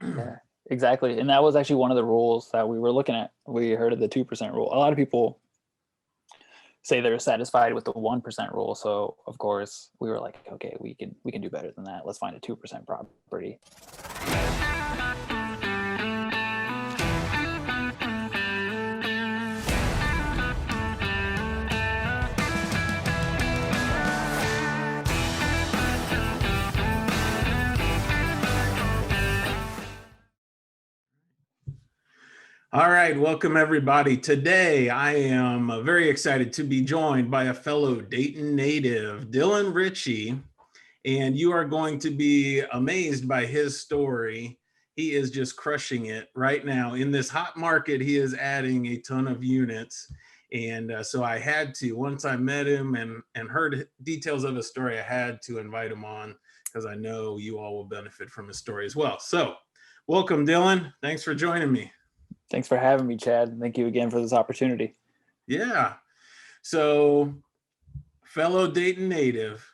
Yeah, exactly. And that was actually one of the rules that we were looking at. We heard of the 2% rule. A lot of people say they're satisfied with the 1% rule. So of course we were like, okay, we can do better than that. Let's find a 2% property. All right, welcome everybody. Today I am very excited to be joined by a fellow Dayton native, Dylan Richey, and you are going to be amazed by his story. He is just crushing it right now. In this hot market, he is adding a ton of units. And so I had to, once I met him and heard details of his story, I had to invite him on because I know you all will benefit from his story as well. So welcome, Dylan. Thanks for joining me. Thanks for having me, Chad. Thank you again for this opportunity. Yeah. So, fellow Dayton native,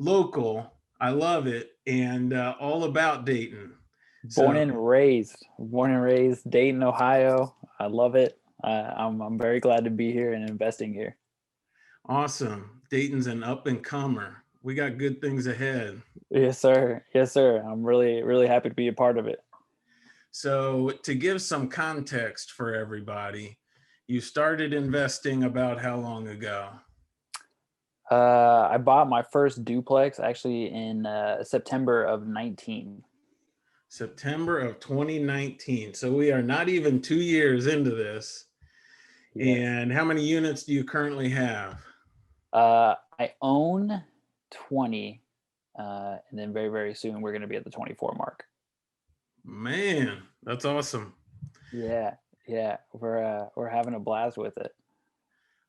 local, I love it, and all about Dayton. Born and raised, Dayton, Ohio. I love it. I'm very glad to be here and investing here. Awesome. Dayton's an up and comer. We got good things ahead. Yes, sir. Yes, sir. I'm really happy to be a part of it. So, to give some context for everybody, you started investing about how long ago? I bought my first duplex actually in September of 19. September of 2019. So we are not even 2 years into this. Yes. And how many units do you currently have? I own 20, and then very soon we're going to be at the 24 mark. Man, that's awesome. Yeah, we're having a blast with it.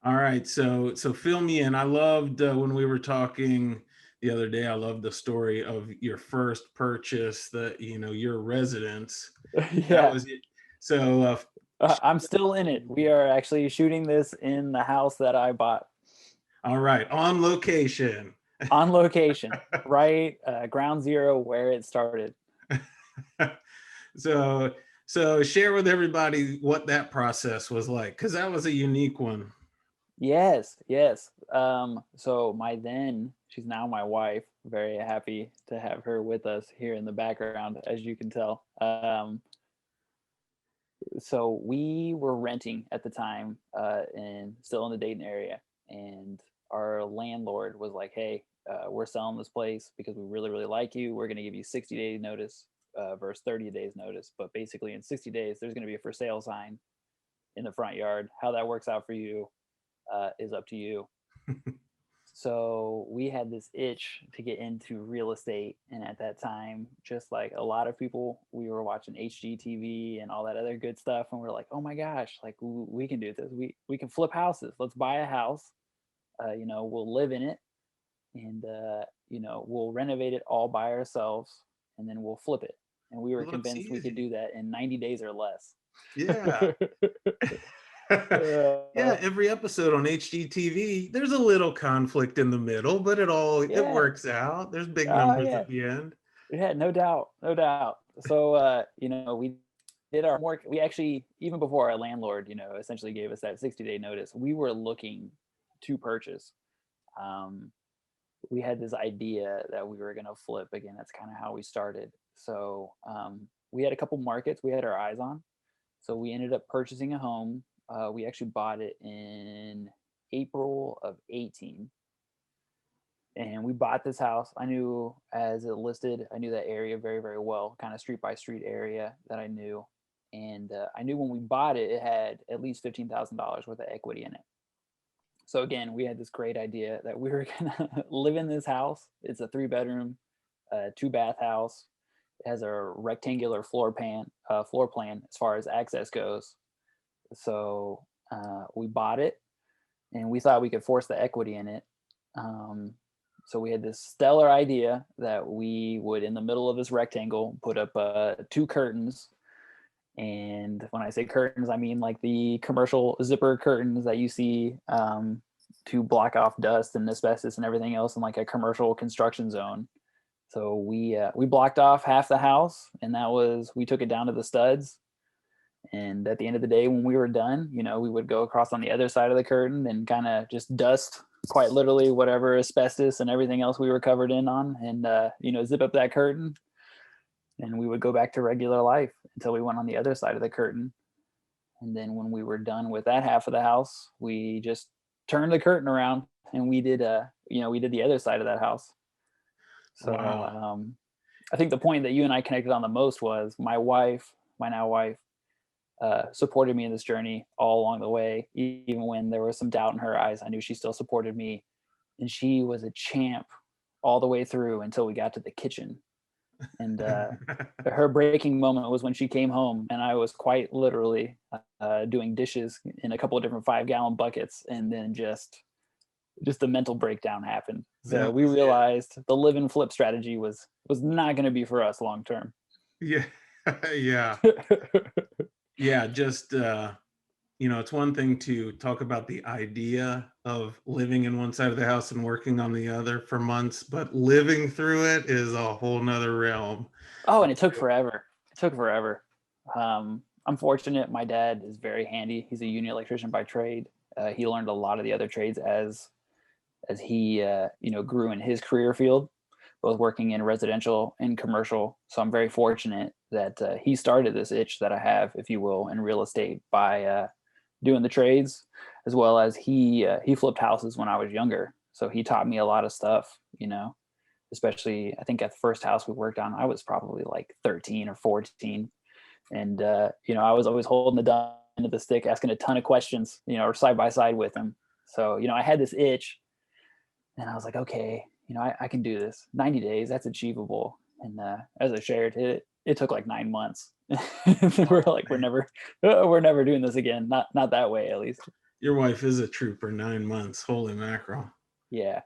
All right, so fill me in. I loved when we were talking the other day. I loved the story of your first purchase, your residence. Yeah. That was it. So I'm still in it. We are actually shooting this in the house that I bought. All right, on location. On location, right? Ground zero where it started. So share with everybody what that process was like, because that was a unique one. Yes. So she's now my wife. Very happy to have her with us here in the background, as you can tell. So we were renting at the time, and still in the Dayton area, and our landlord was like, "Hey, we're selling this place because we really like you. We're going to give you 60 days notice versus 30 days notice, but basically in 60 days there's going to be a for sale sign in the front yard. How that works out for you is up to you." So we had this itch to get into real estate, and at that time, just like a lot of people, we were watching HGTV and all that other good stuff, and we're like, "Oh my gosh, like we can do this. We can flip houses. Let's buy a house. We'll live in it, and we'll renovate it all by ourselves, and then we'll flip it." And we were convinced we could do that in 90 days or less. Yeah. Yeah, every episode on HGTV, there's a little conflict in the middle, but it works out. There's big numbers at the end. Yeah, no doubt. So we did our homework. We actually, even before our landlord, essentially gave us that 60-day notice, we were looking to purchase. We had this idea that we were going to flip. Again, that's kind of how we started. So we had a couple markets we had our eyes on. So we ended up purchasing a home. We actually bought it in April of 18. And we bought this house. I knew, as it listed, I knew that area very well, kind of street by street area that I knew. And I knew when we bought it, it had at least $15,000 worth of equity in it. So again, we had this great idea that we were gonna live in this house. It's a 3-bedroom, 2-bath house. It has a rectangular floor plan as far as access goes. So we bought it, and we thought we could force the equity in it. So we had this stellar idea that we would, in the middle of this rectangle, put up 2 curtains. And when I say curtains, I mean like the commercial zipper curtains that you see to block off dust and asbestos and everything else in like a commercial construction zone. So we blocked off half the house, and we took it down to the studs. And at the end of the day, when we were done, we would go across on the other side of the curtain and kind of just dust, quite literally, whatever asbestos and everything else we were covered in on, and zip up that curtain, and we would go back to regular life until we went on the other side of the curtain. And then when we were done with that half of the house, we just turned the curtain around and we did the other side of that house. So Wow. I think the point that you and I connected on the most was my now wife, supported me in this journey all along the way. Even when there was some doubt in her eyes, I knew she still supported me, and she was a champ all the way through until we got to the kitchen. And her breaking moment was when she came home, and I was quite literally doing dishes in a couple of different 5-gallon buckets, and then just the mental breakdown happened. So That we was it. realized the live and flip strategy was not going to be for us long term. Yeah. Yeah. Yeah. Just, it's one thing to talk about the idea of living in one side of the house and working on the other for months, but living through it is a whole nother realm. Oh, and it took forever. It took forever. I'm fortunate. My dad is very handy. He's a union electrician by trade. He learned a lot of the other trades as he grew in his career field, both working in residential and commercial. So I'm very fortunate that he started this itch that I have, if you will, in real estate by doing the trades, as well as he flipped houses when I was younger. So he taught me a lot of stuff, especially I think at the first house we worked on, I was probably like 13 or 14. And, I was always holding the gun to the stick, asking a ton of questions, or side by side with him. So, I had this itch, and I was like, okay, I can do this. 90 days, that's achievable. And as I shared, it took like 9 months. We're like, we're never doing this again. Not that way, at least. Your wife is a trooper, 9 months. Holy mackerel. Yeah. I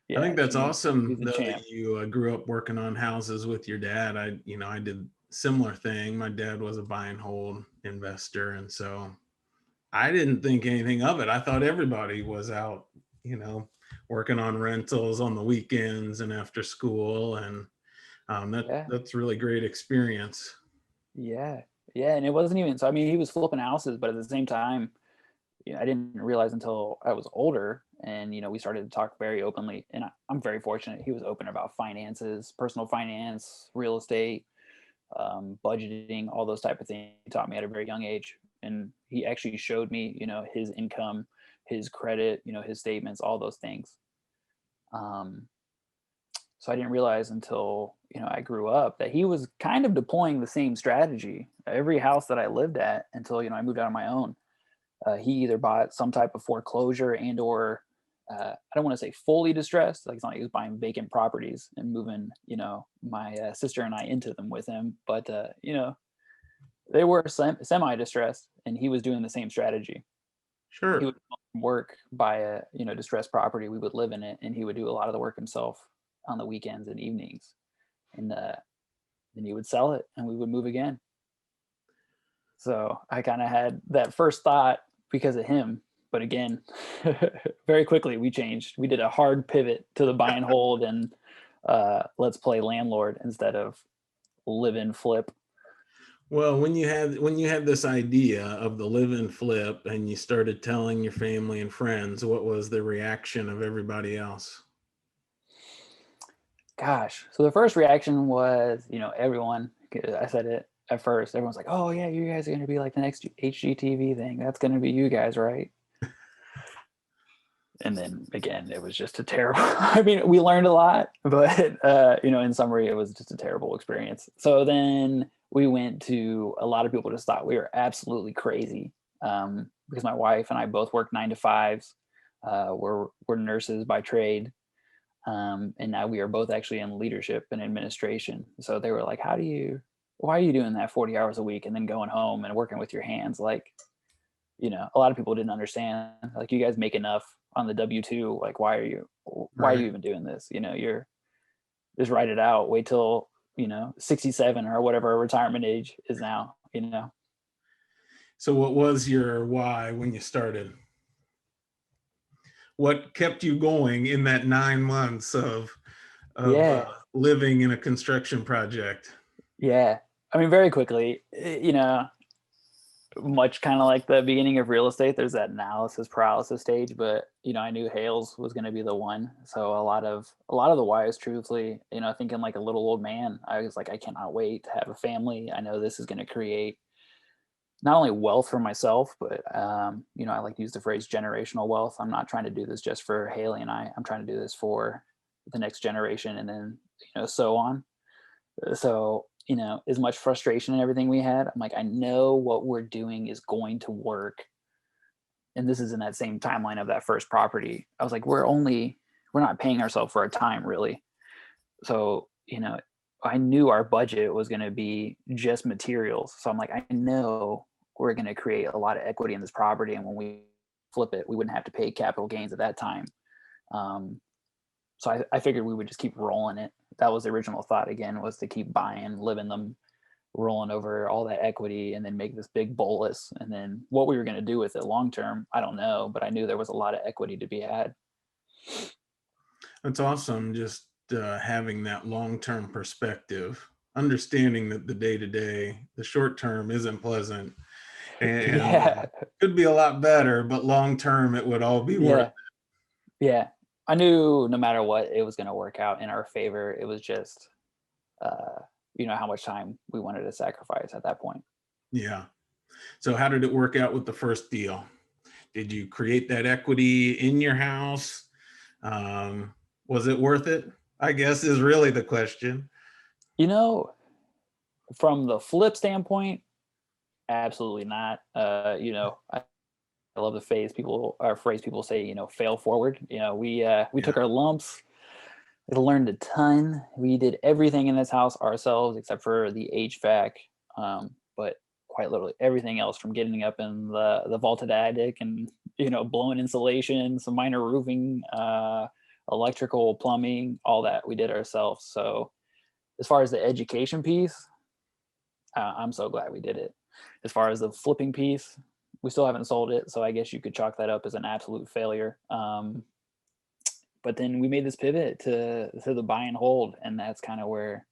Yeah. think that's awesome She's a though that champ. you grew up working on houses with your dad. I did similar thing. My dad was a buy and hold investor, and so I didn't think anything of it. I thought everybody was out, you know, working on rentals on the weekends and after school, and Yeah. that's really great experience. Yeah. Yeah. And it wasn't even, so I mean, he was flipping houses, but at the same time, I didn't realize until I was older, and we started to talk very openly. And I'm very fortunate. He was open about finances, personal finance, real estate, budgeting, all those type of things. He taught me at a very young age, and he actually showed me, his income, his credit, his statements, all those things. Um, so I didn't realize until I grew up that he was kind of deploying the same strategy every house that I lived at until I moved out on my own. He either bought some type of foreclosure and or I don't want to say fully distressed, like it's not like he was buying vacant properties and moving, my sister and I into them with him, but they were semi distressed, and he was doing the same strategy. He Sure. would work by a distressed property. We would live in it, and he would do a lot of the work himself on the weekends and evenings, and then he would sell it, and we would move again. So I kind of had that first thought because of him. But again, very quickly we changed. We did a hard pivot to the buy and hold, and let's play landlord instead of live and flip. Well, when you had this idea of the live and flip and you started telling your family and friends, what was the reaction of everybody else? Gosh. So the first reaction was, everyone, I said it at first, everyone's like, oh yeah, you guys are going to be like the next HGTV thing. That's going to be you guys, right? And then again, it was just a terrible, I mean, we learned a lot, but in summary, it was just a terrible experience. So then we went to, a lot of people just thought we were absolutely crazy, because my wife and I both worked 9 to 5s. We're nurses by trade. And now we are both actually in leadership and administration. So they were like, why are you doing that 40 hours a week and then going home and working with your hands? Like, a lot of people didn't understand, like, you guys make enough on the W-2. Like, why are Right. you even doing this? You're just write it out, wait till, 67 or whatever retirement age is now. So what was your why when you started? What kept you going in that 9 months of Yeah. living in a construction project? Yeah. I mean, very quickly, much kind of like the beginning of real estate, there's that analysis paralysis stage, but I knew Hales was going to be the one. So a lot of the whys, truthfully, thinking like a little old man, I was like, I cannot wait to have a family. I know this is going to create not only wealth for myself, but I like to use the phrase generational wealth. I'm not trying to do this just for Haley and I'm trying to do this for the next generation, and then so on. So as much frustration and everything we had, I'm like, I know what we're doing is going to work. And this is in that same timeline of that first property. I was like, we're not paying ourselves for our time, really. So I knew our budget was going to be just materials. So I'm like, I know we're going to create a lot of equity in this property, and when we flip it, we wouldn't have to pay capital gains at that time. So I figured we would just keep rolling it. That was the original thought, again, was to keep buying, living them, rolling over all that equity, and then make this big bolus. And then what we were going to do with it long term, I don't know, but I knew there was a lot of equity to be had. That's awesome. Just having that long-term perspective, understanding that the day-to-day, the short-term isn't pleasant, and Yeah. could be a lot better, but long-term it would all be worth it. Yeah. I knew no matter what, it was going to work out in our favor. It was just, how much time we wanted to sacrifice at that point. Yeah. So how did it work out with the first deal? Did you create that equity in your house? Was it worth it? I guess is really the question. From the flip standpoint, absolutely not. I love the phrase people say, fail forward. We took our lumps. We learned a ton. We did everything in this house ourselves except for the HVAC. But quite literally everything else, from getting up in the vaulted attic and blowing insulation, some minor roofing, electrical, plumbing, all that we did ourselves. So as far as the education piece, I'm so glad we did it. As far as the flipping piece, we still haven't sold it, so I guess you could chalk that up as an absolute failure. But then we made this pivot to the buy and hold, and that's kind of where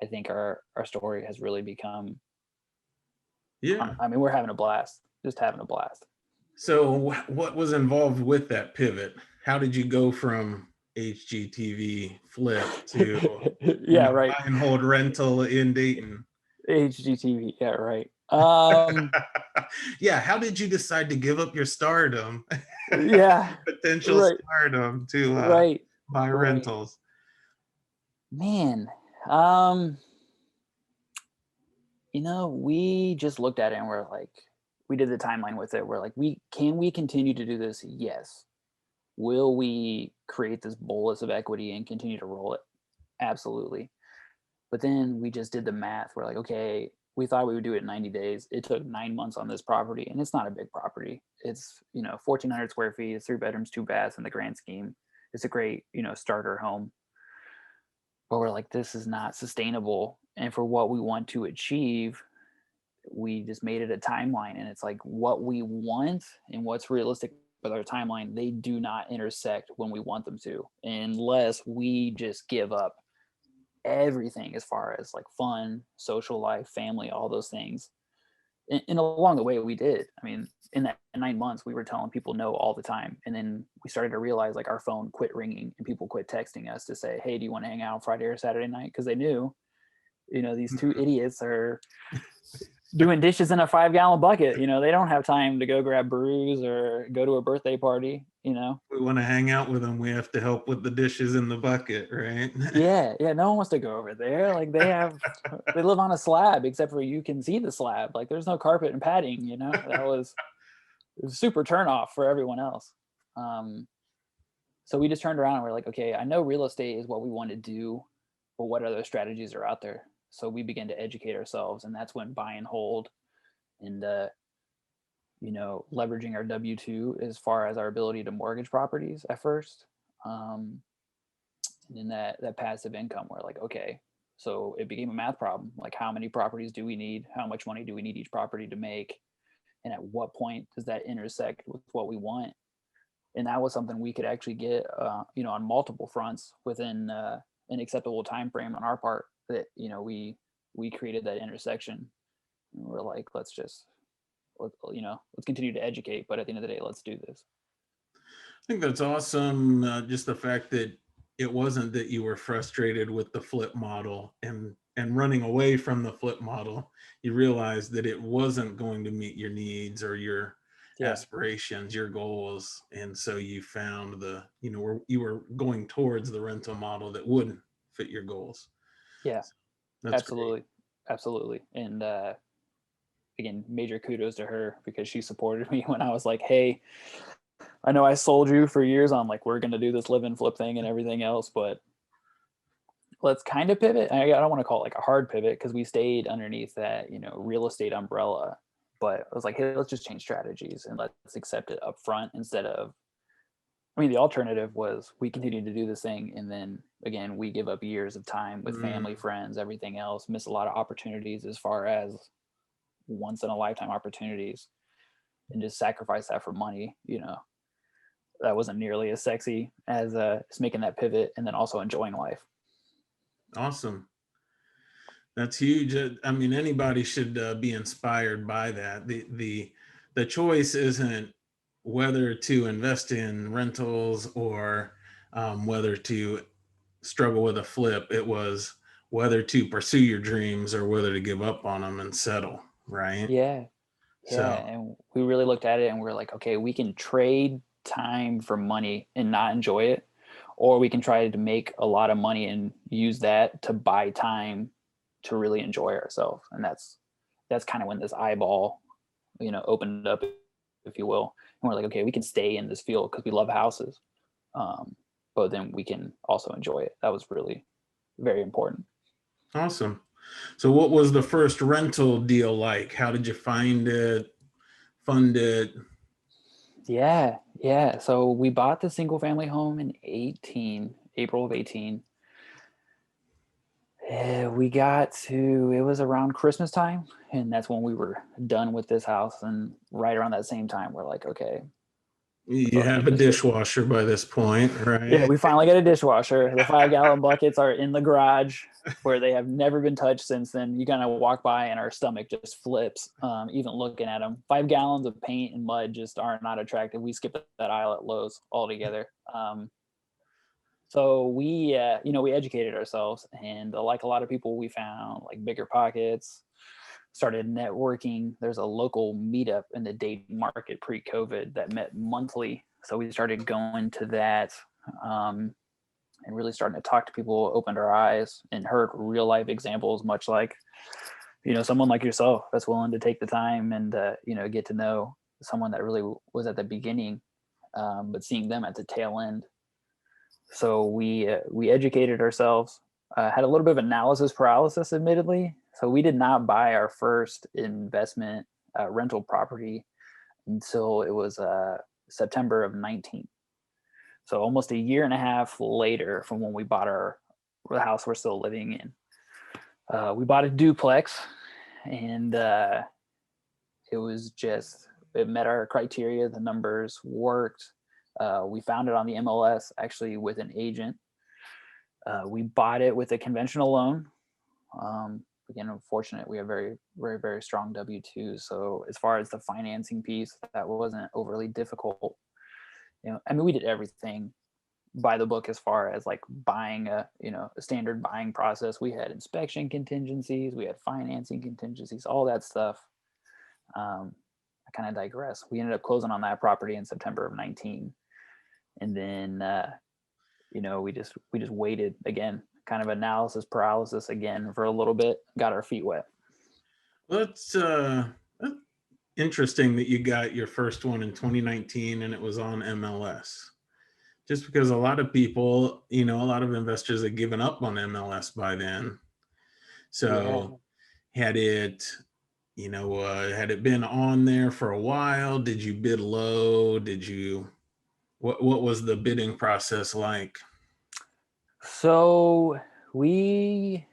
I think our story has really become. Yeah. I mean, we're having a blast, just having a blast. So what was involved with that pivot? How did you go from HGTV flip to Yeah, right. buy and hold rental in Dayton? HGTV, yeah, right. Yeah, how did you decide to give up your stardom? Yeah, Potential right, stardom to right, buy right. rentals? Man, we just looked at it and we're like, we did the timeline with it. We're like, can we continue to do this? Yes. Will we create this bolus of equity and continue to roll it? Absolutely. But then we just did the math. We're like, okay, we thought we would do it in 90 days. It took 9 months on this property, and it's not a big property. It's 1,400 square feet. It's 3 bedrooms, 2 baths in the grand scheme. It's a great starter home. But we're like, this is not sustainable. And for what we want to achieve, we just made it a timeline. And it's like, what we want and what's realistic with our timeline, they do not intersect when we want them to, unless we just give up everything as far as like fun, social life, family, all those things. And along the way, we did. I mean, in that 9 months, we were telling people no all the time. And then we started to realize like our phone quit ringing and people quit texting us to say, hey, do you want to hang out Friday or Saturday night? Because they knew, these two idiots are doing dishes in a 5-gallon bucket. They don't have time to go grab brews or go to a birthday party. We want to hang out with them. We have to help with the dishes in the bucket, right? Yeah. No one wants to go over there. Like they live on a slab, except for you can see the slab. Like there's no carpet and padding. It was super turn off for everyone else. So we just turned around and we're like, okay, I know real estate is what we want to do, but what other strategies are out there? So we began to educate ourselves, and that's when buy and hold and leveraging our W-2 as far as our ability to mortgage properties at first. And then that passive income, we're like, okay, so it became a math problem. Like, how many properties do we need? How much money do we need each property to make? And at what point does that intersect with what we want? And that was something we could actually get, on multiple fronts within an acceptable time frame on our part that, you know, we created that intersection. And we're like, let's continue to educate, but at the end of the day, let's do this. I think that's awesome. Just the fact that it wasn't that you were frustrated with the flip model and running away from the flip model. You realized that it wasn't going to meet your needs or your Yeah. aspirations, your goals, and so you found you were going towards the rental model that wouldn't fit your goals. Yeah, So that's great. absolutely. Absolutely. And again, major kudos to her because she supported me when I was like, hey, I know I sold you for years on like, we're going to do this live and flip thing and everything else, but let's kind of pivot. I don't want to call it like a hard pivot because we stayed underneath that, you know, real estate umbrella. But I was like, hey, let's just change strategies and let's accept it up front instead of, I mean, the alternative was we continue to do this thing. And then again, we give up years of time with family, friends, everything else, miss a lot of opportunities as far as once in a lifetime opportunities, and just sacrifice that for money. You know, that wasn't nearly as sexy as making that pivot and then also enjoying life. Awesome. That's huge. I mean, anybody should be inspired by that. The choice isn't whether to invest in rentals or whether to struggle with a flip. It was whether to pursue your dreams or whether to give up on them and settle, right? Yeah. Yeah. So, And we really looked at it and we're like, okay, we can trade time for money and not enjoy it, or we can try to make a lot of money and use that to buy time to really enjoy ourselves. And that's kind of when this eyeball, you know, opened up, if you will. And we're like, okay, we can stay in this field because we love houses. But then we can also enjoy it. That was really very important. awesome. So, what was the first rental deal like? How did you find it, fund it? Yeah, yeah. So we bought the single family home in April of 18. We got to, it was around Christmas time, and that's when we were done with this house. And right around that same time, we're like, okay, You so let's have make a this fit. dishwasher by this point, Yeah, right? we finally got a dishwasher. The 5 gallon buckets are in the garage where they have never been touched since then. You kind of walk by and our stomach just flips, even looking at them. 5 gallons of paint and mud just are not attractive. We skipped that aisle at Lowe's altogether. So we educated ourselves, and like a lot of people, we found like bigger pockets, started networking. There's a local meetup in the Dayton market pre-COVID that met monthly. So we started going to that, and really starting to talk to people, opened our eyes and heard real life examples, much like, you know, someone like yourself that's willing to take the time and, get to know someone that really was at the beginning, but seeing them at the tail end. So we educated ourselves, had a little bit of analysis paralysis, admittedly. So we did not buy our first investment rental property until it was September of 19. So almost a year and a half later from when we bought the house we're still living in. We bought a duplex, and it met our criteria. The numbers worked. We found it on the MLS, actually with an agent. We bought it with a conventional loan. Again, unfortunate, we have very, very, very strong W-2. So as far as the financing piece, that wasn't overly difficult. You know, I mean, we did everything by the book as far as like buying a standard buying process. We had inspection contingencies, we had financing contingencies, all that stuff. I kind of digress. We ended up closing on that property in September of 19, and then we just waited again, kind of analysis paralysis again for a little bit, got our feet wet. Well, that's interesting that you got your first one in 2019 and it was on MLS. Just because a lot of people, a lot of investors had given up on MLS by then. So had it, had it been on there for a while? Did you bid low? What was the bidding process like? So we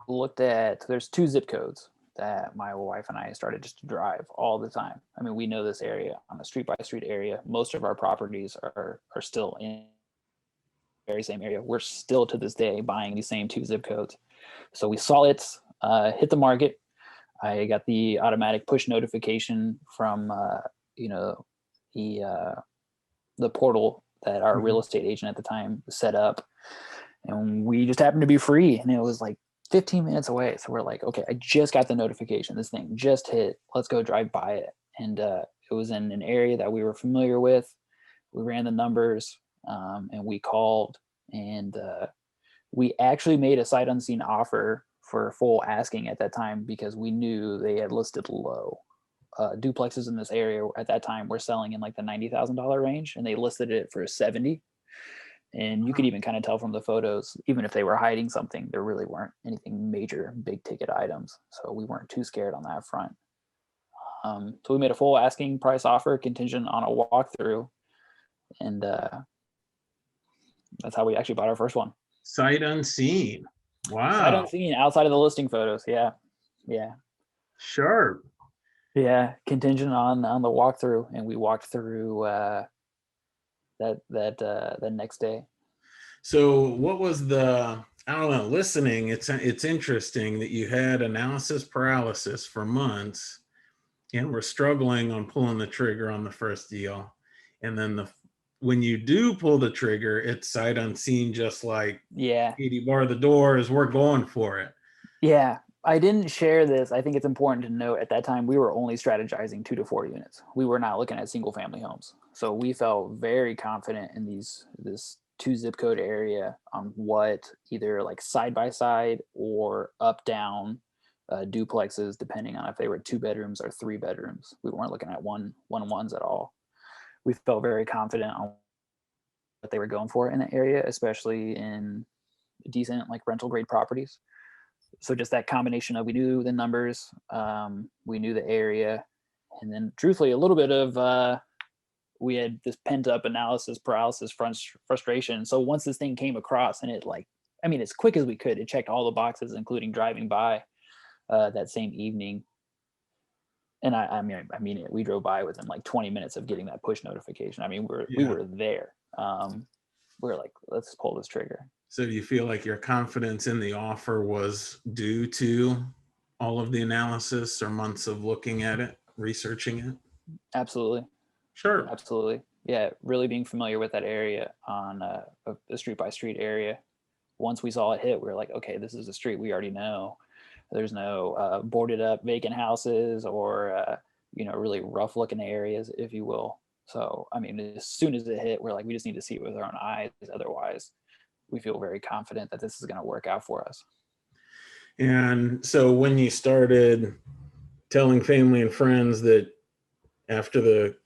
looked at, there's 2 zip codes that my wife and I started just to drive all the time. I mean, we know this area on a street by street area. Most of our properties are still in very same area. We're still to this day buying these same 2 zip codes. So we saw it hit the market. I got the automatic push notification from you know the portal that our real estate agent at the time set up, and we just happened to be free, and it was like 15 minutes away. So we're like, okay, I just got the notification. This thing just hit. Let's go drive by it. And it was in an area that we were familiar with. We ran the numbers, and we called, and we actually made a sight unseen offer for full asking at that time because we knew they had listed low. Duplexes in this area at that time were selling in like the $90,000 range, and they listed it for 70. And you could even kind of tell from the photos, even if they were hiding something, there really weren't anything major, big ticket items. So we weren't too scared on that front. So we made a full asking price offer contingent on a walkthrough, and that's how we actually bought our first one. Sight unseen. Wow. Sight unseen outside of the listing photos. Yeah. Yeah. Sure. Yeah. Contingent on the walkthrough, and we walked through that next day. So what was the, I don't know, listening, it's interesting that you had analysis paralysis for months and were struggling on pulling the trigger on the first deal. And then when you do pull the trigger, it's sight unseen, just like, yeah, Katie bar the doors, we're going for it. Yeah. I didn't share this. I think it's important to note at that time we were only strategizing 2 to 4 units. We were not looking at single family homes. So we felt very confident in this 2 zip code area on what either like side by side or up down duplexes, depending on if they were 2 bedrooms or 3 bedrooms. We weren't looking at one-ones at all. We felt very confident on what they were going for in the area, especially in decent like rental grade properties. So just that combination of, we knew the numbers, we knew the area, and then truthfully a little bit of we had this pent up analysis paralysis frustration. So once this thing came across, and it like, I mean, as quick as we could, it checked all the boxes, including driving by that same evening. And I mean it, we drove by within like 20 minutes of getting that push notification. I mean, we were there. We were like, let's pull this trigger. So do you feel like your confidence in the offer was due to all of the analysis or months of looking at it, researching it? Absolutely. Sure. Absolutely. Yeah. Really being familiar with that area on a street by street area. Once we saw it hit, we were like, okay, this is a street we already know. There's no boarded up vacant houses or, really rough looking areas, if you will. So, I mean, as soon as it hit, we're like, we just need to see it with our own eyes. Otherwise, we feel very confident that this is going to work out for us. And so when you started telling family and friends that after the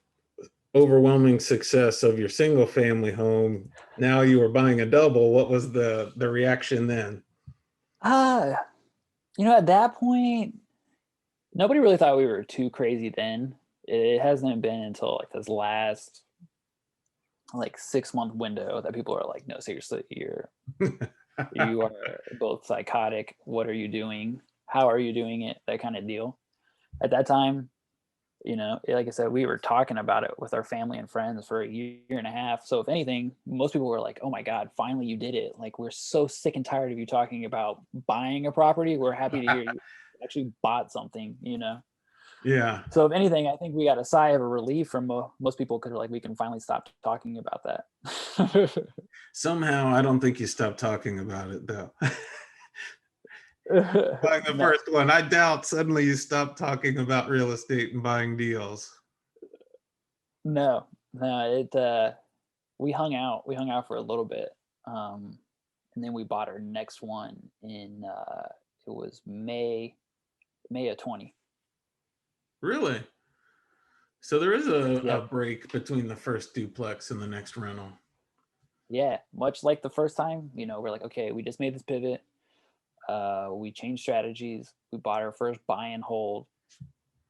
overwhelming success of your single family home, now you were buying a double, what was the reaction then? At that point, nobody really thought we were too crazy then. It hasn't been until like this last like 6-month window that people are like, no, seriously, you are both psychotic. What are you doing? How are you doing it? That kind of deal. At that time, like I said, we were talking about it with our family and friends for a year and a half. So if anything, most people were like, oh my God, finally you did it. Like, we're so sick and tired of you talking about buying a property. We're happy to hear you actually bought something, Yeah. So if anything, I think we got a sigh of a relief from most people, because like, we can finally stop talking about that. Somehow, I don't think you stopped talking about it though. Buying the first one, I doubt suddenly you stopped talking about real estate and buying deals. No, we hung out for a little bit. And then we bought our next one in, it was May of 20. Really? So there is a break between the first duplex and the next rental. Yeah, much like the first time, we're like, okay, we just made this pivot. We changed strategies. We bought our first buy and hold,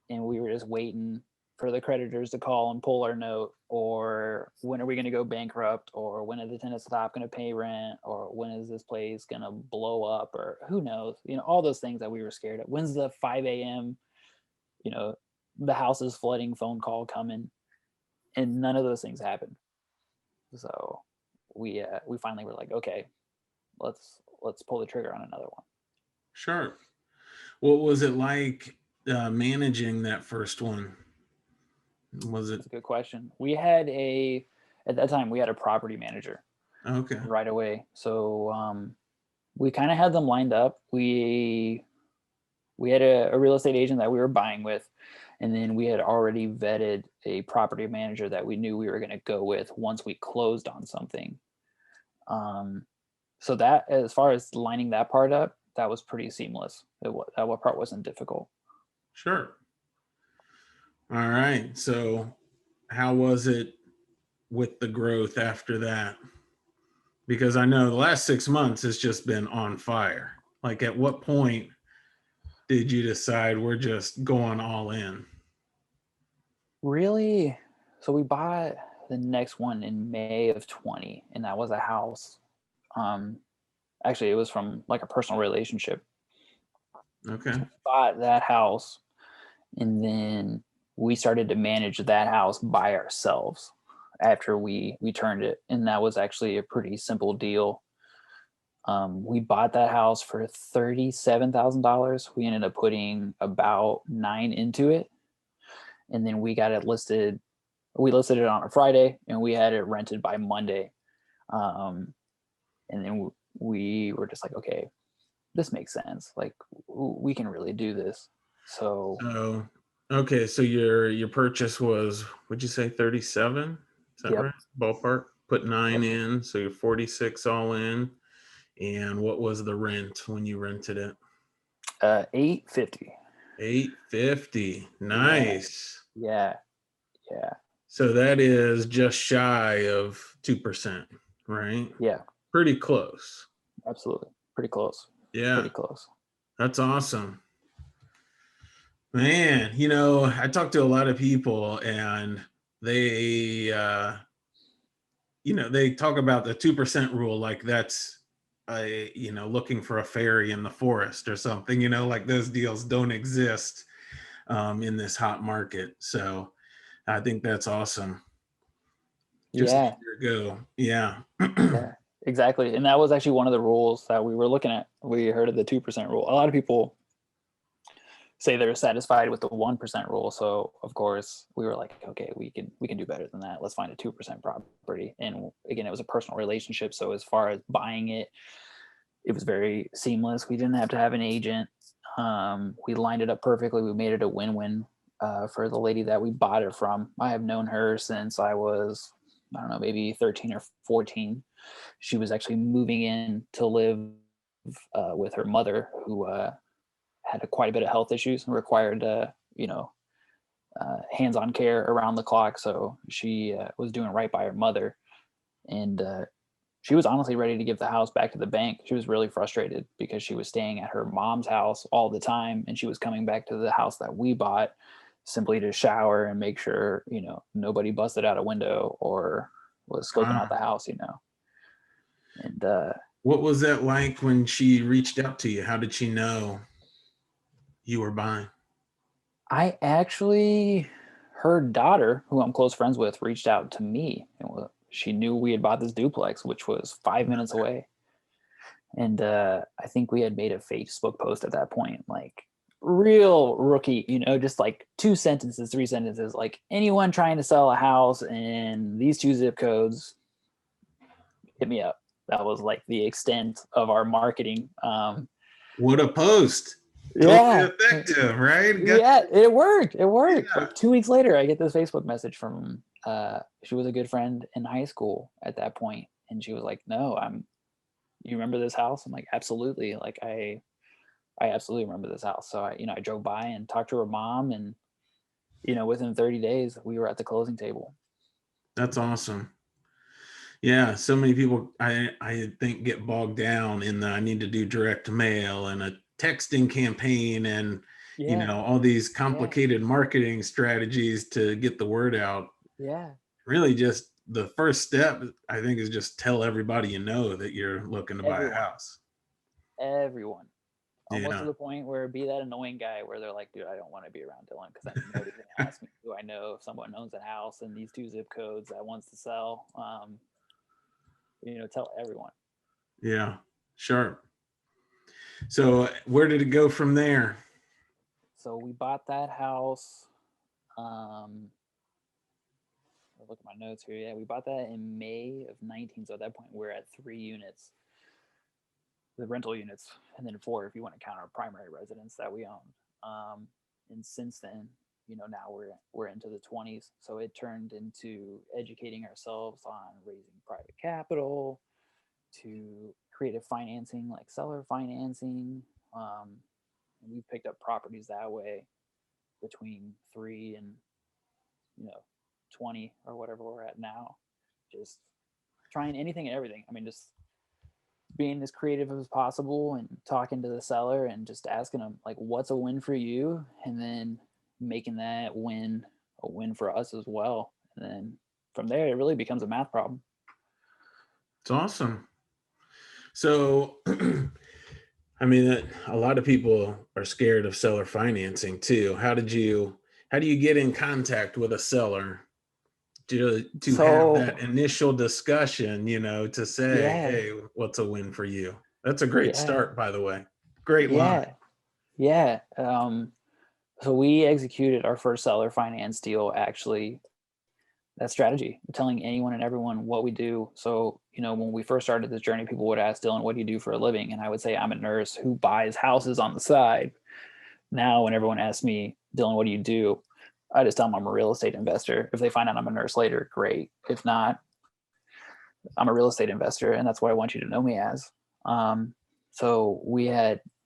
and we were just waiting for the creditors to call and pull our note, or when are we going to go bankrupt, or when is the tenant stop going to pay rent, or when is this place going to blow up, or who knows, all those things that we were scared of. When's the 5 a.m., the house is flooding phone call coming, and none of those things happened. So we finally were like, okay, let's pull the trigger on another one. Sure. What was it like managing that first one? Was it That's a good question. At that time we had a property manager okay? right away. So we kind of had them lined up. We had a real estate agent that we were buying with, and then we had already vetted a property manager that we knew we were going to go with once we closed on something. So that, as far as lining that part up, that was pretty seamless. That part wasn't difficult. Sure. All right. So, how was it with the growth after that? Because I know the last 6 months has just been on fire. Like, at what point did you decide we're just going all in? Really? So we bought the next one in May of 20, and that was a house. Um, Actually, it was from like a personal relationship. Okay. So we bought that house, and then we started to manage that house by ourselves after we turned it, and that was actually a pretty simple deal. We bought that house for $37,000. We ended up putting about 9 into it, and then we got it listed. We listed it on a Friday, and we had it rented by Monday. Um, and then we were just like, okay, this makes sense. Like, we can really do this. So So, okay. So your purchase was, would you say 37? Is that yep, right? Ballpark. Put nine yep. in, so you're 46 all in. And what was the rent when you rented it? 850. 850. Yeah, Nice. yeah, yeah, So that is just shy of 2%, right? yeah. Pretty close. Absolutely, pretty close. Yeah, Pretty close. that's awesome. Man, I talk to a lot of people and they they talk about the 2% rule like that's looking for a fairy in the forest or something, like those deals don't exist in this hot market. So I think that's awesome. Just a Yeah, year ago. Yeah. yeah, exactly. And that was actually one of the rules that we were looking at. We heard of the 2% rule. A lot of people say they're satisfied with the 1% rule. So of course we were like, okay, we can do better than that. Let's find a 2% property. And again, it was a personal relationship. So as far as buying it, it was very seamless. We didn't have to have an agent. We lined it up perfectly. We made it a win-win for the lady that we bought it from. I have known her since I was, I don't know, maybe 13 or 14. She was actually moving in to live with her mother, who had quite a bit of health issues and required, hands-on care around the clock. So she was doing right by her mother, and she was honestly ready to give the house back to the bank. She was really frustrated because she was staying at her mom's house all the time, and she was coming back to the house that we bought simply to shower and make sure, nobody busted out a window or was scoping Wow. out the house. And What was that like when she reached out to you? How did she know you were buying? I actually, her daughter, who I'm close friends with, reached out to me, and she knew we had bought this duplex, which was 5 minutes away. And I think we had made a Facebook post at that point, like real rookie, just like 2 sentences, 3 sentences, like anyone trying to sell a house in these 2 zip codes, hit me up. That was like the extent of our marketing. What a post. Totally Yeah, effective, right? yeah, it worked. It worked. Yeah. Like 2 weeks later, I get this Facebook message from. She was a good friend in high school at that point, and she was like, "No, You remember this house?" I'm like, "Absolutely." Like I absolutely remember this house. So I drove by and talked to her mom, and within 30 days we were at the closing table. That's awesome. Yeah, so many people I think get bogged down in the I need to do direct mail and a texting campaign and Yeah, all these yeah, complicated marketing strategies to get the word out. yeah. Really just the first step I think is just tell everybody that you're looking to buy a Everyone, house. everyone. Almost to Yeah. the point where be that annoying guy where they're like, dude, I don't want to be around Dylan because I know he's gonna ask me, do I know if someone owns a house in these 2 zip codes that wants to sell? tell everyone. Yeah, sharp. So where did it go from there? So we bought that house. Um, I'll look at my notes here. Yeah, we bought that in May of 19. So at that point, we're at 3 units, the rental units, and then 4 if you want to count our primary residence that we own. And since then, now we're into the 20s. So it turned into educating ourselves on raising private capital, to creative financing like seller financing. And we picked up properties that way between 3 and you know 20 or whatever we're at now. Just trying anything and everything. I mean, just being as creative as possible and talking to the seller and just asking them like, what's a win for you, and then making that win a win for us as well. And then from there it really becomes a math problem. It's awesome. So, I mean, a lot of people are scared of seller financing too. How do you get in contact with a seller to have So that initial discussion, to say, yeah, hey, what's a win for you? That's a great yeah, start, by the way. Great line. yeah, yeah. So we executed our first seller finance deal actually. That strategy, telling anyone and everyone what we do. So, when we first started this journey, people would ask, Dylan, what do you do for a living? And I would say, I'm a nurse who buys houses on the side. Now, when everyone asks me, Dylan, what do you do? I just tell them I'm a real estate investor. If they find out I'm a nurse later, great. If not, I'm a real estate investor, and that's what I want you to know me as. So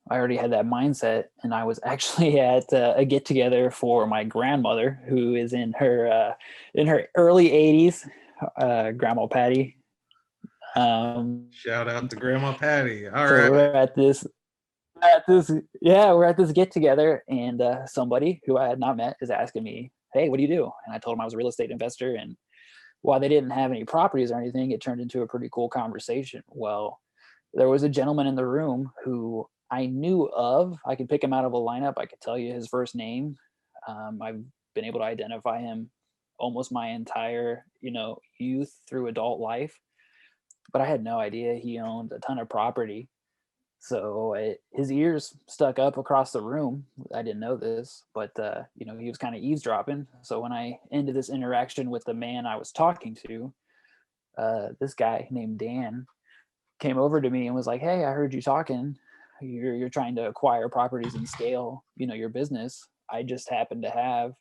I already had that mindset, and I was actually at a get together for my grandmother, who is in her early 80s, Grandma Patty. Shout out to Grandma Patty. All So right. we're at this get together, and somebody who I had not met is asking me, "Hey, what do you do?" And I told him I was a real estate investor, and while they didn't have any properties or anything, it turned into a pretty cool conversation. Well, there was a gentleman in the room who I knew of. I could pick him out of a lineup. I could tell you his first name. I've been able to identify him almost my entire, youth through adult life. But I had no idea he owned a ton of property. So his ears stuck up across the room. I didn't know this, but he was kind of eavesdropping. So when I ended this interaction with the man I was talking to, this guy named Dan came over to me and was like, "Hey, I heard you talking. You're trying to acquire properties and scale, your business. I just happen to have,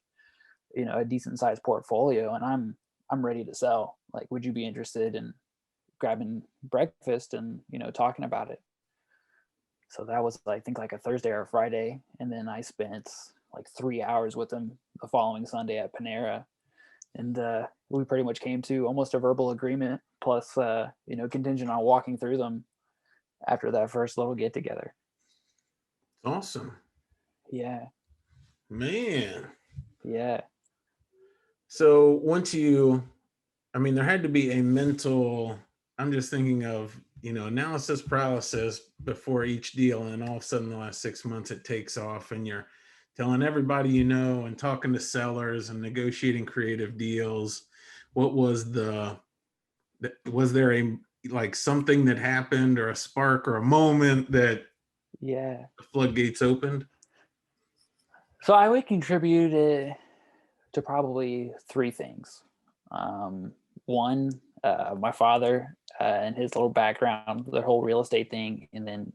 a decent sized portfolio, and I'm ready to sell. Like, would you be interested in grabbing breakfast and talking about it?" So that was, I think, like a Thursday or a Friday, and then I spent like 3 hours with him the following Sunday at Panera, and we pretty much came to almost a verbal agreement, plus contingent on walking through them after that first little get together. Awesome. Yeah, Man. yeah, So I mean, there had to be a mental, I'm just thinking of, analysis paralysis before each deal. And all of a sudden, the last 6 months, it takes off and you're telling everybody and talking to sellers and negotiating creative deals. What was was there like something that happened or a spark or a moment that yeah. the floodgates opened? So I would contribute it to probably 3 things. One, my father and his little background, the whole real estate thing, and then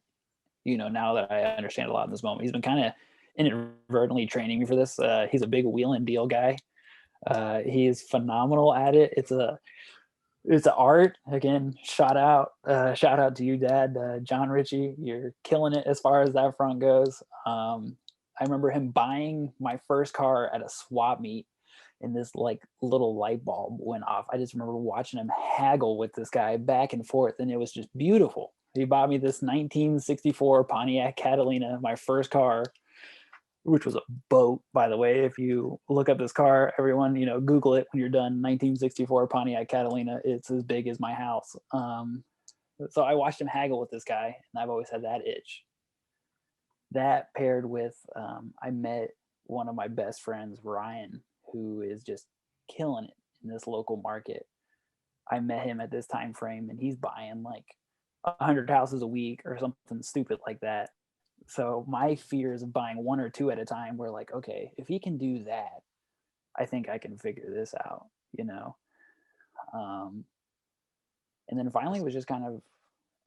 now that I understand a lot in this moment, he's been kind of inadvertently training me for this. He's a big wheel and deal guy. He's phenomenal at it. It's an art. Again, shout out to you, Dad, John Richey. You're killing it as far as that front goes. I remember him buying my first car at a swap meet, and this like little light bulb went off. I just remember watching him haggle with this guy back and forth, and it was just beautiful. He bought me this 1964 Pontiac Catalina, my first car, which was a boat, by the way. If you look up this car, everyone, Google it when you're done. 1964 Pontiac Catalina. It's as big as my house. So I watched him haggle with this guy, and I've always had that itch. That paired with, I met one of my best friends, Ryan, who is just killing it in this local market. I met him at this time frame, and he's buying like 100 houses a week or something stupid like that. So my fears of buying one or two at a time were like, okay, if he can do that, I think I can figure this out, you know. Um, and then finally it was just kind of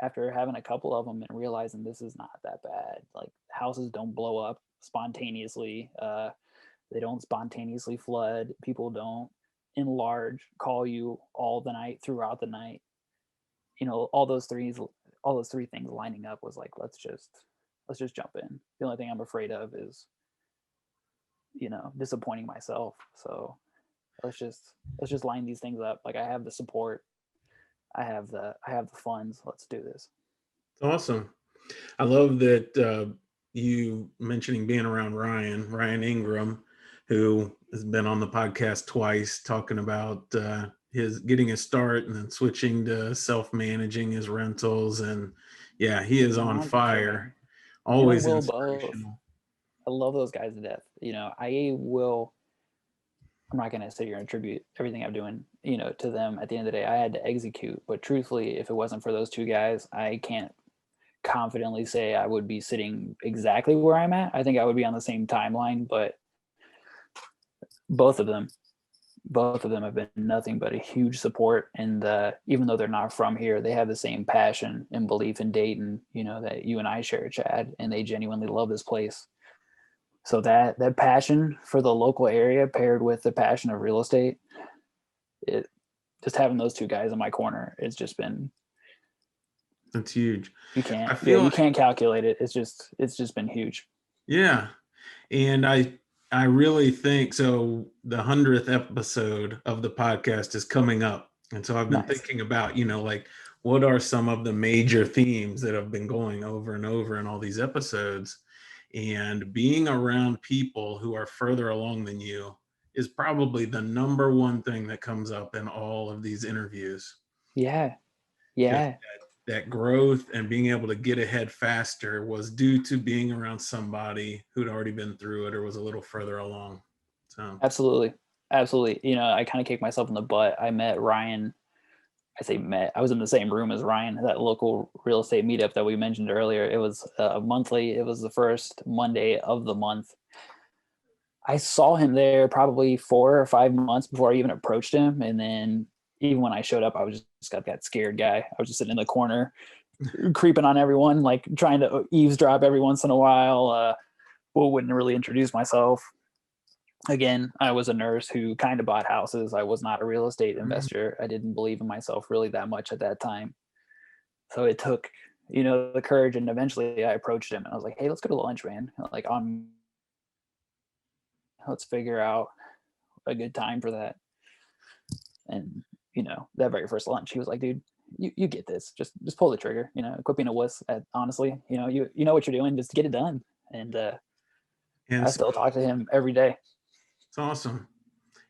after having a couple of them and realizing this is not that bad. Like houses don't blow up spontaneously. They don't spontaneously flood. People don't enlarge, call you all the night throughout the night. You know, all those three things lining up was like, let's just jump in. The only thing I'm afraid of is, you know, disappointing myself. So let's just line these things up. Like I have the support, I have the funds. Let's do this. Awesome. I love that you mentioning being around Ryan Ingram, who has been on the podcast twice talking about his getting his start and then switching to self-managing his rentals. And yeah, he is on 100%. fire, Him and always Will both. inspirational. I love those guys to death. You know, I'm not going to sit here and attribute everything I'm doing, you know, to them. At the end of the day, I had to execute. But truthfully, if it wasn't for those two guys, I can't confidently say I would be sitting exactly where I'm at. I think I would be on the same timeline, but both of them, both of them have been nothing but a huge support. And even though they're not from here, they have the same passion and belief in Dayton, you know, that you and I share, Chad, and they genuinely love this place. So that passion for the local area paired with the passion of real estate, it just having those two guys in my corner, it's just been, That's huge. I you feel can't calculate it. It's just been huge. Yeah. And I really think so. The 100th episode of the podcast is coming up. And so I've been Nice. thinking about, like what are some of the major themes that have been going over and over in all these episodes? And being around people who are further along than you is probably the number one thing that comes up in all of these interviews. Yeah. Just Yeah. that growth and being able to get ahead faster was due to being around somebody who'd already been through it or was a little further along. So Absolutely. Absolutely. You know, I kind of kicked myself in the butt. I met Ryan. I was in the same room as Ryan, that local real estate meetup that we mentioned earlier. It was monthly. It was the first Monday of the month. I saw him there probably 4 or 5 months before I even approached him. And then even when I showed up, I was just got that scared guy. I was just sitting in the corner, creeping on everyone, like trying to eavesdrop every once in a while. Wouldn't really introduce myself. Again, I was a nurse who kind of bought houses. I was not a real estate investor. I didn't believe in myself really that much at that time. So it took, you know, the courage, and eventually I approached him and I was like, "Hey, let's go to lunch, man. Like let's figure out a good time for that." And, you know, that very first lunch, he was like, "Dude, you get this. Just pull the trigger, you know, quit being a wuss. Honestly, you know, you know what you're doing, just get it done." And and I so still talk to him every day. it's awesome.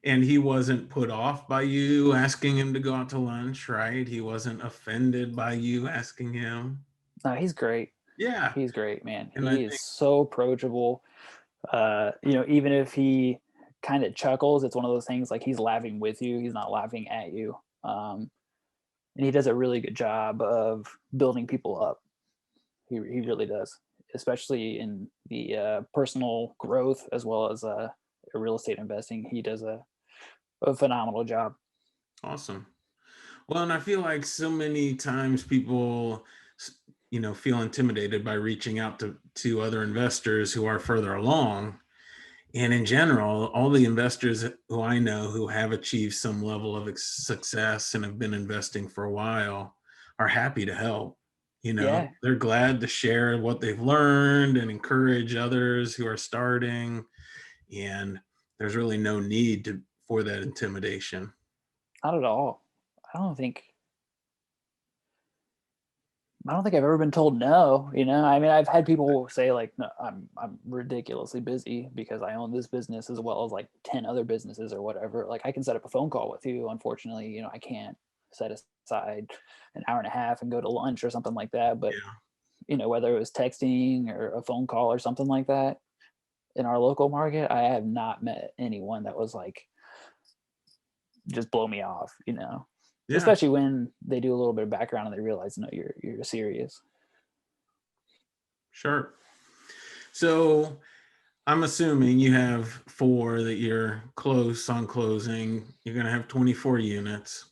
And he wasn't put off by you asking him to go out to lunch, right? He wasn't offended by you asking him. No, he's great. Yeah. He's great, man. And I He is think, so approachable. You know, even if he kind of chuckles, it's one of those things like he's laughing with you. He's not laughing at you. And he does a really good job of building people up. He really does, especially in the personal growth as well as real estate investing. He does a phenomenal job. awesome. Well, and I feel like so many times people, feel intimidated by reaching out to other investors who are further along. And in general, all the investors who I know who have achieved some level of success and have been investing for a while are happy to help. Yeah, They're glad to share what they've learned and encourage others who are starting. And there's really no need for that intimidation. not at all. I don't think I've ever been told no. You know, I mean, I've had people say like, "No, I'm ridiculously busy because I own this business as well as like 10 other businesses or whatever. Like, I can set up a phone call with you. Unfortunately, you know, I can't set aside an hour and a half and go to lunch or something like that. But Yeah. you know, whether it was texting or a phone call or something like that in our local market, I have not met anyone that was like, just blow me off. You know." Yeah, especially when they do a little bit of background and they realize, no, you're serious. sure. So I'm assuming you have 4 that you're close on closing. You're going to have 24 units.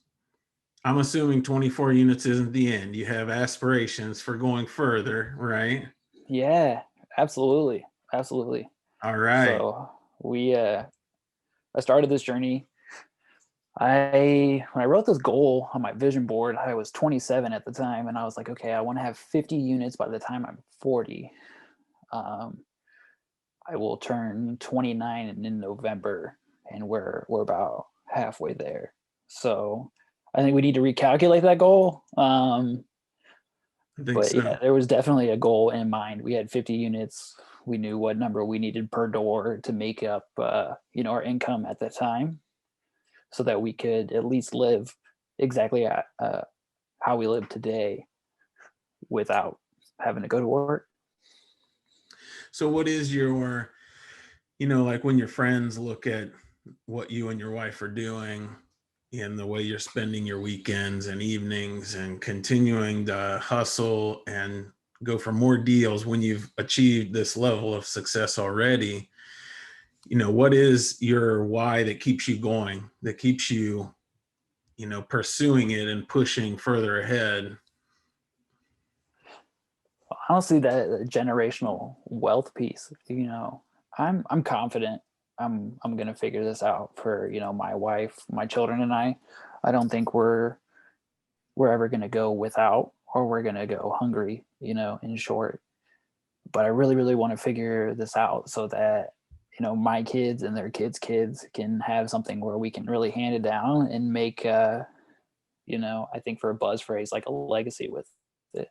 I'm assuming 24 units isn't the end. You have aspirations for going further, right? Yeah, absolutely. Absolutely. All right. So I started this journey. When I wrote this goal on my vision board, I was 27 at the time, and I was like, okay, I want to have 50 units by the time I'm 40. Um, I will turn 29 in November, and we're about halfway there. So I think we need to recalculate that goal. I think But so. yeah, there was definitely a goal in mind. We had 50 units. We knew what number we needed per door to make up, our income at the time, so that we could at least live exactly at how we live today without having to go to work. So what is your, like when your friends look at what you and your wife are doing and the way you're spending your weekends and evenings and continuing to hustle and go for more deals when you've achieved this level of success already, what is your why that keeps you going, that keeps you, pursuing it and pushing further ahead? Honestly, that generational wealth piece, I'm confident I'm gonna figure this out for my wife, my children, and I. I don't think we're ever gonna go without, or we're gonna go hungry, in short. But I really, really want to figure this out so that my kids and their kids can have something where we can really hand it down and make I think, for a buzz phrase, like a legacy with it.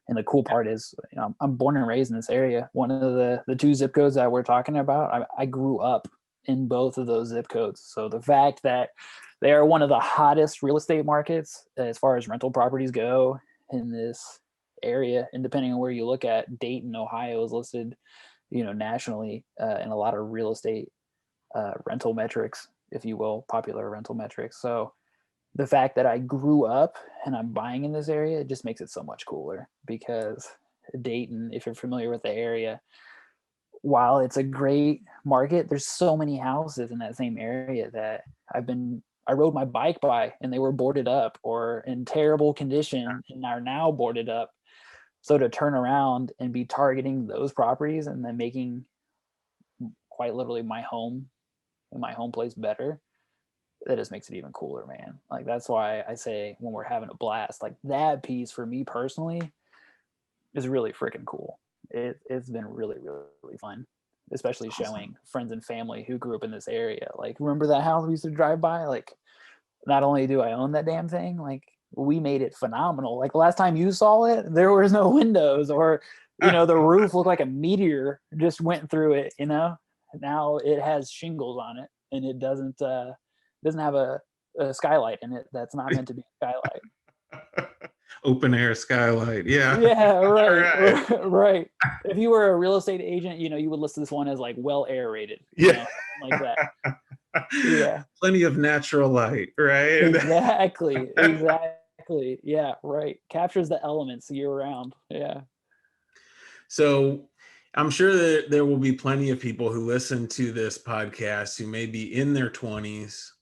And the cool part is, I'm born and raised in this area. One of the 2 zip codes that we're talking about, I grew up in both of those zip codes. So the fact that they are one of the hottest real estate markets as far as rental properties go in this area, and depending on where you look at, Dayton, Ohio is listed, nationally in a lot of real estate rental metrics, if you will, popular rental metrics. So the fact that I grew up and I'm buying in this area, it just makes it so much cooler, because Dayton, if you're familiar with the area, while it's a great market, there's so many houses in that same area that I rode my bike by and they were boarded up or in terrible condition and are now boarded up. So to turn around and be targeting those properties and then making quite literally my home and my home place better, that just makes it even cooler, man. Like, that's why I say, when we're having a blast, like, that piece for me personally is really freaking cool. It's been really, really, really fun, especially Awesome. showing friends and family who grew up in this area. Like, remember that house we used to drive by? Like, not only do I own that damn thing, like, we made it phenomenal. Like, last time you saw it, there was no windows, or the roof looked like a meteor just went through it. Now it has shingles on it, and it doesn't have a skylight in it that's not meant to be a skylight. Open air skylight. Yeah. Yeah, All right. right. Right. If you were a real estate agent, you would list this one as like well aerated, Yeah. like that. Yeah. Plenty of natural light, right? Exactly. Yeah, right. Captures the elements year round. Yeah. So I'm sure that there will be plenty of people who listen to this podcast who may be in their 20s,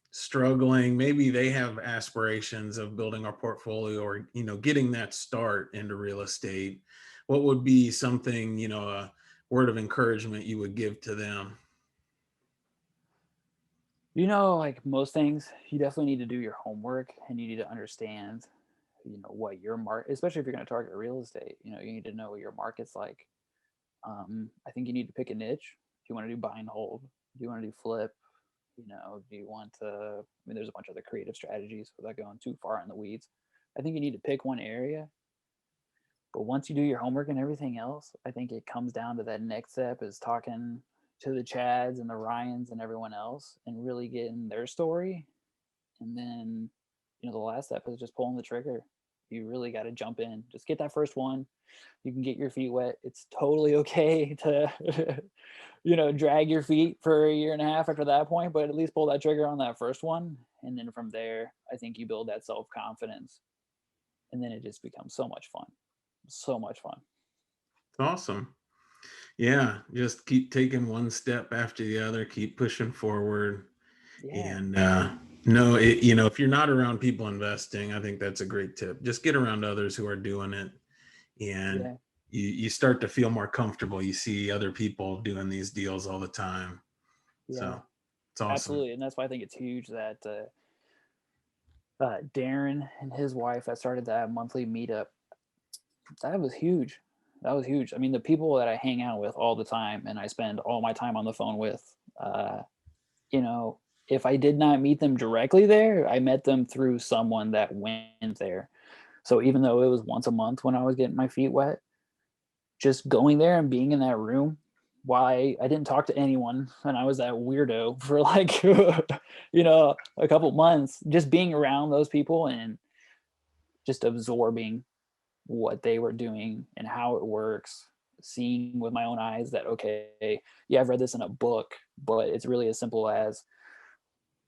struggling. Maybe they have aspirations of building a portfolio or, getting that start into real estate. What would be something, a word of encouragement you would give to them? Like most things, you definitely need to do your homework, and you need to understand, what your market, especially if you're going to target real estate, you need to know what your market's like. I think you need to pick a niche. Do you want to do buy and hold? Do you want to do flip? Do you want to, there's a bunch of other creative strategies without going too far in the weeds. I think you need to pick one area. But once you do your homework and everything else, I think it comes down to that next step is talking to the Chads and the Ryans and everyone else and really getting their story. And then, the last step is just pulling the trigger. You really got to jump in. Just get that first one. You can get your feet wet. It's totally okay to, drag your feet for a year and a half after that point, but at least pull that trigger on that first one And then from there, I think you build that self-confidence, and then it just becomes so much fun. So much fun. Awesome. Yeah, just keep taking one step after the other, keep pushing forward. Yeah. And no, if you're not around people investing, I think that's a great tip. Just get around others who are doing it, and Yeah. you start to feel more comfortable. You see other people doing these deals all the time. Yeah. So it's awesome. Absolutely. And that's why I think it's huge that Darren and his wife that started that monthly meetup. That was huge. That was huge. I mean, the people that I hang out with all the time and I spend all my time on the phone with, you know, if I did not meet them directly there, I met them through someone that went there. So even though it was once a month when I was getting my feet wet, just going there and being in that room, why I didn't talk to anyone and I was that weirdo for like a couple months, just being around those people and just absorbing what they were doing and how it works, seeing with my own eyes that, okay, yeah, I've read this in a book, but it's really as simple as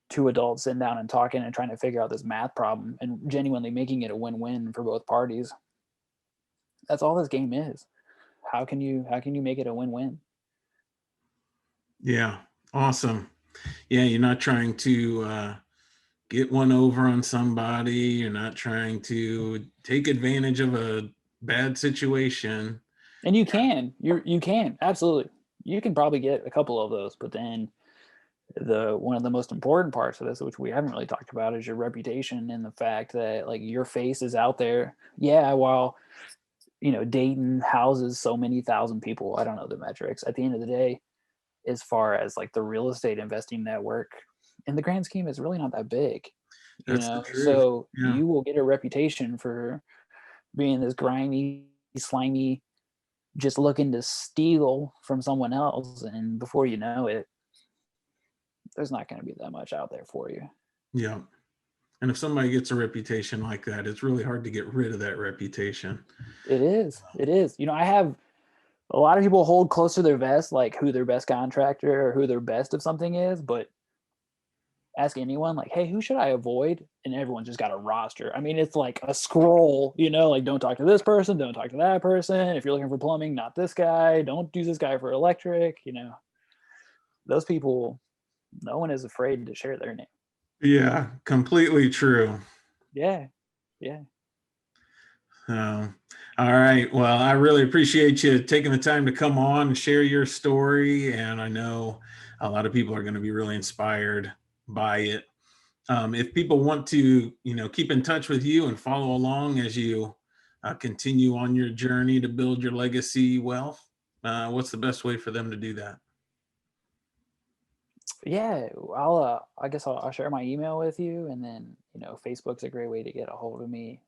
two adults sitting down and talking and trying to figure out this math problem and genuinely making it a win-win for both parties. That's all this game is. How can you make it a win-win? Yeah, awesome. Yeah, you're not trying to get one over on somebody. You're not trying to take advantage of a bad situation. And you can absolutely, you can probably get a couple of those, but then the one of the most important parts of this, which we haven't really talked about, is your reputation and the fact that like your face is out there. Yeah, while Dayton houses so many thousand people, I don't know the metrics. At the end of the day, as far as like the real estate investing network, in the grand scheme, is really not that big. That's the truth. So Yeah. you will get a reputation for being this grimy, slimy, just looking to steal from someone else, and before you know it, there's not going to be that much out there for you. Yeah. And if somebody gets a reputation like that, it's really hard to get rid of that reputation. It is. It is. I have a lot of people hold close to their vest, like who their best contractor or who their best of something is, but ask anyone like, hey, who should I avoid? And everyone's just got a roster. I mean, it's like a scroll, like don't talk to this person, don't talk to that person. If you're looking for plumbing, not this guy, don't use this guy for electric. Those people, no one is afraid to share their name. Yeah, completely true. Yeah. Yeah. Uh, all right. Well, I really appreciate you taking the time to come on and share your story. And I know a lot of people are going to be really inspired by it. If people want to, keep in touch with you and follow along as you continue on your journey to build your legacy wealth, what's the best way for them to do that? Yeah, I guess I'll share my email with you, and then Facebook's a great way to get a hold of me.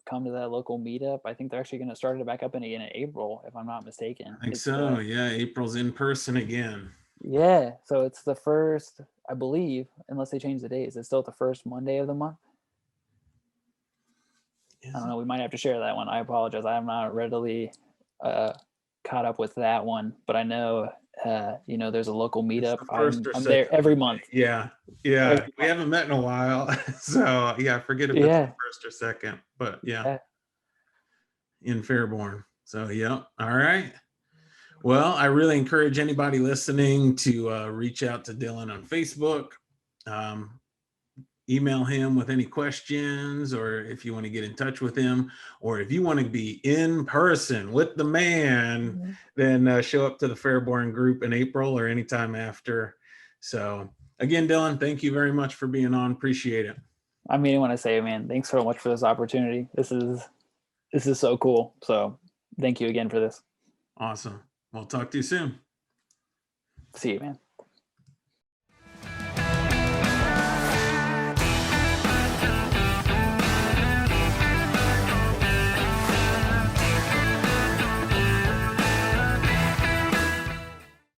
Come to that local meetup. I think they're actually going to start it back up again in April, if I'm not mistaken. I think It's so. Yeah, April's in person again. Yeah, so it's the first, I believe, unless they change the days. It's still the first Monday of the month. I don't know. We might have to share that one. I apologize. I am not readily caught up with that one, but I know there's a local meetup. The first or I'm second there every month. Yeah. Every We haven't met in a while. So yeah, forget if it's Yeah. the first or second, but yeah, Yeah. in Fairborn. So yeah. All right. Well, I really encourage anybody listening to reach out to Dylan on Facebook. Email him with any questions, or if you want to get in touch with him, or if you want to be in person with the man, then show up to the Fairborn group in April or anytime after. So again, Dylan, thank you very much for being on. Appreciate it. I mean, I want to say, man, thanks so much for this opportunity. This is so cool. So thank you again for this. Awesome. We'll talk to you soon. See you, man.